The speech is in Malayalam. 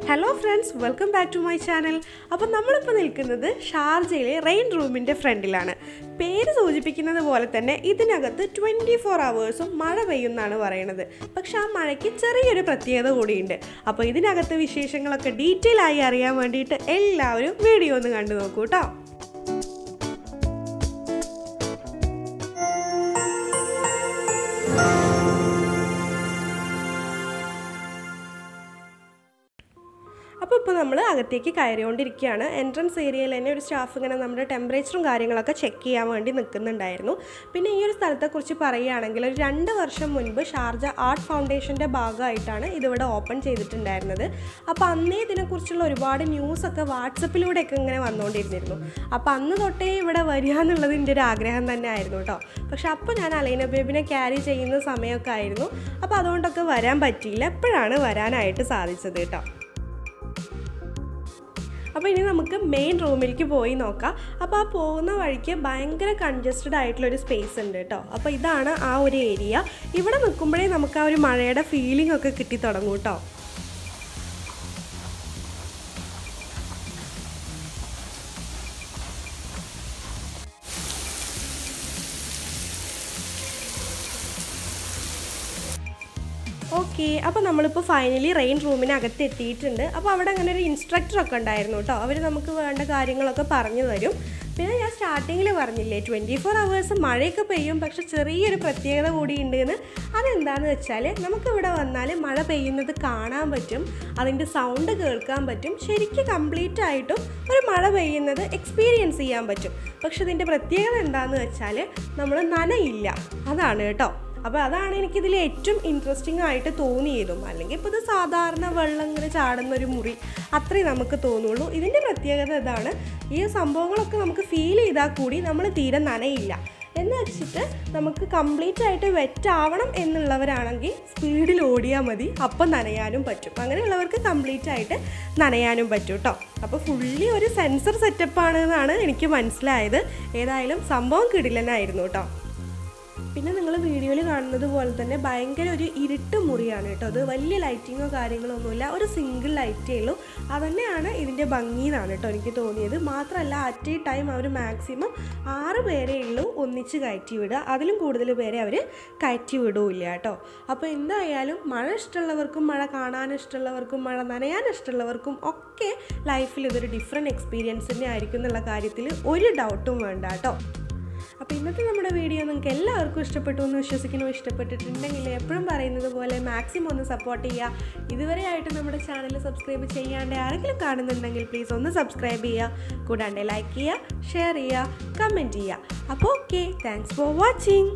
Hello friends, welcome back to my channel. അപ്പോൾ നമ്മളിപ്പോൾ നിൽക്കുന്നത് ഷാർജയിലെ റെയിൻ റൂമിന്റെ ഫ്രണ്ടിലാണ്. പേര് സൂചിപ്പിക്കുന്നത് പോലെ തന്നെ ഇതിനകത്ത് 24 hours മഴ പെയ്യുന്നാണ് പറയുന്നത്. പക്ഷേ ആ മഴയ്ക്ക് ചെറിയൊരു പ്രത്യേകത കൂടിയുണ്ട്. അപ്പോൾ ഇതിനകത്തെ വിശേഷങ്ങളൊക്കെ ഡീറ്റെയിൽ ആയി അറിയാൻ വേണ്ടിയിട്ട് എല്ലാവരും വീഡിയോ ഒന്ന് കണ്ടു നോക്കൂ ട്ടോ. അപ്പോൾ ഇപ്പോൾ നമ്മൾ അകത്തേക്ക് കയറിക്കൊണ്ടിരിക്കുകയാണ്. എൻട്രൻസ് ഏരിയയിൽ തന്നെ ഒരു സ്റ്റാഫ് ഇങ്ങനെ നമ്മുടെ ടെമ്പറേച്ചറും കാര്യങ്ങളൊക്കെ ചെക്ക് ചെയ്യാൻ വേണ്ടി നിൽക്കുന്നുണ്ടായിരുന്നു. പിന്നെ ഈ ഒരു സ്ഥലത്തെക്കുറിച്ച് പറയുകയാണെങ്കിൽ ഒരു 2 വർഷം മുൻപ് ഷാർജ ആർട്ട് ഫൗണ്ടേഷൻ്റെ ഭാഗമായിട്ടാണ് ഇതിവിടെ ഓപ്പൺ ചെയ്തിട്ടുണ്ടായിരുന്നത്. അപ്പോൾ അന്നേ ഇതിനെക്കുറിച്ചുള്ള ഒരുപാട് ന്യൂസൊക്കെ വാട്സപ്പിലൂടെയൊക്കെ ഇങ്ങനെ വന്നുകൊണ്ടിരുന്നിരുന്നു. അപ്പോൾ അന്ന് തൊട്ടേ ഇവിടെ വരിക എന്നുള്ളത് എൻ്റെ ഒരു ആഗ്രഹം തന്നെ ആയിരുന്നു കേട്ടോ. പക്ഷെ അപ്പോൾ ഞാൻ അലൈന ബേബിനെ ക്യാരി ചെയ്യുന്ന സമയമൊക്കെ ആയിരുന്നു. അപ്പോൾ അതുകൊണ്ടൊക്കെ വരാൻ പറ്റിയില്ല. എപ്പോഴാണ് വരാനായിട്ട് സാധിച്ചത് കേട്ടോ. അപ്പോൾ ഇനി നമുക്ക് മെയിൻ റൂമിലേക്ക് പോയി നോക്കാം. അപ്പോൾ ആ പോകുന്ന വഴിക്ക് ഭയങ്കര കൺജസ്റ്റഡ് ആയിട്ടുള്ളൊരു സ്പേസ് ഉണ്ട് കേട്ടോ. അപ്പോൾ ഇതാണ് ആ ഒരു ഏരിയ. ഇവിടെ നിൽക്കുമ്പോഴേ നമുക്ക് ആ ഒരു മഴയുടെ ഫീലിംഗ് ഒക്കെ കിട്ടി തുടങ്ങും കേട്ടോ. ഓക്കെ, അപ്പോൾ നമ്മളിപ്പോൾ ഫൈനലി റെയിൻ റൂമിനകത്ത് എത്തിയിട്ടുണ്ട്. അപ്പോൾ അവിടെ അങ്ങനെ ഒരു ഇൻസ്ട്രക്ടറൊക്കെ ഉണ്ടായിരുന്നു കേട്ടോ. അവർ നമുക്ക് വേണ്ട കാര്യങ്ങളൊക്കെ പറഞ്ഞു തരും. പിന്നെ ഞാൻ സ്റ്റാർട്ടിങ്ങിൽ പറഞ്ഞില്ലേ 24 hours മഴയൊക്കെ പെയ്യും, പക്ഷെ ചെറിയൊരു പ്രത്യേകത കൂടി ഉണ്ടെന്ന്. അതെന്താണെന്ന് വെച്ചാൽ നമുക്കിവിടെ വന്നാൽ മഴ പെയ്യുന്നത് കാണാൻ പറ്റും, അതിൻ്റെ സൗണ്ട് കേൾക്കാൻ പറ്റും, ശരിക്കും കംപ്ലീറ്റ് ആയിട്ടും ഒരു മഴ പെയ്യുന്നത് എക്സ്പീരിയൻസ് ചെയ്യാൻ പറ്റും. പക്ഷെ ഇതിൻ്റെ പ്രത്യേകത എന്താണെന്ന് വെച്ചാൽ നമ്മൾ നനയില്ല, അതാണ് കേട്ടോ. അപ്പോൾ അതാണ് എനിക്കിതിൽ ഏറ്റവും ഇൻട്രസ്റ്റിംഗ് ആയിട്ട് തോന്നിയതും. അല്ലെങ്കിൽ ഇപ്പോൾ ഇത് സാധാരണ വെള്ളം ഇങ്ങനെ ചാടുന്നൊരു മുറി അത്രേ നമുക്ക് തോന്നുള്ളൂ. ഇതിൻ്റെ പ്രത്യേകത ഇതാണ്, ഈ സംഭവങ്ങളൊക്കെ നമുക്ക് ഫീൽ ചെയ്താൽ കൂടി നമ്മൾ തീരെ നനയില്ല. എന്ന് വെച്ചിട്ട് നമുക്ക് കംപ്ലീറ്റ് ആയിട്ട് വെറ്റ് ആവണം എന്നുള്ളവരാണെങ്കിൽ സ്പീഡിൽ ഓടിയാൽ മതി, അപ്പം നനയാനും പറ്റും. അങ്ങനെയുള്ളവർക്ക് കംപ്ലീറ്റ് ആയിട്ട് നനയാനും പറ്റും കേട്ടോ. അപ്പോൾ ഫുള്ളി ഒരു സെൻസർ സെറ്റപ്പാണ് എന്നാണ് എനിക്ക് മനസ്സിലായത്. ഏതായാലും സംഭവം കിടിലനായിരുന്നു കേട്ടോ. പിന്നെ നിങ്ങൾ വീഡിയോയിൽ കാണുന്നത് പോലെ തന്നെ ഭയങ്കര ഒരു ഇരുട്ട് മുറിയാണ് കേട്ടോ. അത് വലിയ ലൈറ്റിങ്ങോ കാര്യങ്ങളോ ഒന്നുമില്ല, ഒരു സിംഗിൾ ലൈറ്റേ ഉള്ളൂ. അതുതന്നെയാണ് ഇതിൻ്റെ ഭംഗി എന്നാണ് കേട്ടോ എനിക്ക് തോന്നിയത്. മാത്രമല്ല അറ്റ് എ ടൈം അവർ മാക്സിമം 6 പേരേ ഉള്ളൂ ഒന്നിച്ച് കയറ്റി വിടുക, അതിലും കൂടുതൽ പേരെ അവർ കയറ്റി വിടുകയില്ല കേട്ടോ. അപ്പോൾ എന്തായാലും മഴ ഇഷ്ടമുള്ളവർക്കും മഴ കാണാൻ ഇഷ്ടമുള്ളവർക്കും മഴ നനയാൻ ഇഷ്ടമുള്ളവർക്കും ഒക്കെ ലൈഫിൽ ഇതൊരു ഡിഫറെൻറ്റ് എക്സ്പീരിയൻസ് തന്നെ ആയിരിക്കും എന്നുള്ള കാര്യത്തിൽ ഒരു ഡൗട്ടും വേണ്ട കേട്ടോ. അപ്പോൾ ഇന്നത്തെ നമ്മുടെ വീഡിയോ നിങ്ങൾക്ക് എല്ലാവർക്കും ഇഷ്ടപ്പെട്ടു എന്ന് വിശ്വസിക്കുന്നു. ഇഷ്ടപ്പെട്ടിട്ടുണ്ടെങ്കിൽ എപ്പോഴും പറയുന്നത് പോലെ മാക്സിമം ഒന്ന് സപ്പോർട്ട് ചെയ്യുക. ഇതുവരെയായിട്ട് നമ്മുടെ ചാനൽ സബ്സ്ക്രൈബ് ചെയ്യാണ്ട് ആരെങ്കിലും കാണുന്നുണ്ടെങ്കിൽ പ്ലീസ് ഒന്ന് സബ്സ്ക്രൈബ് ചെയ്യുക. കൂടാണ്ട് ലൈക്ക് ചെയ്യുക, ഷെയർ ചെയ്യുക, കമൻറ്റ് ചെയ്യുക. അപ്പോൾ ഓക്കെ, താങ്ക്സ് ഫോർ വാച്ചിങ്.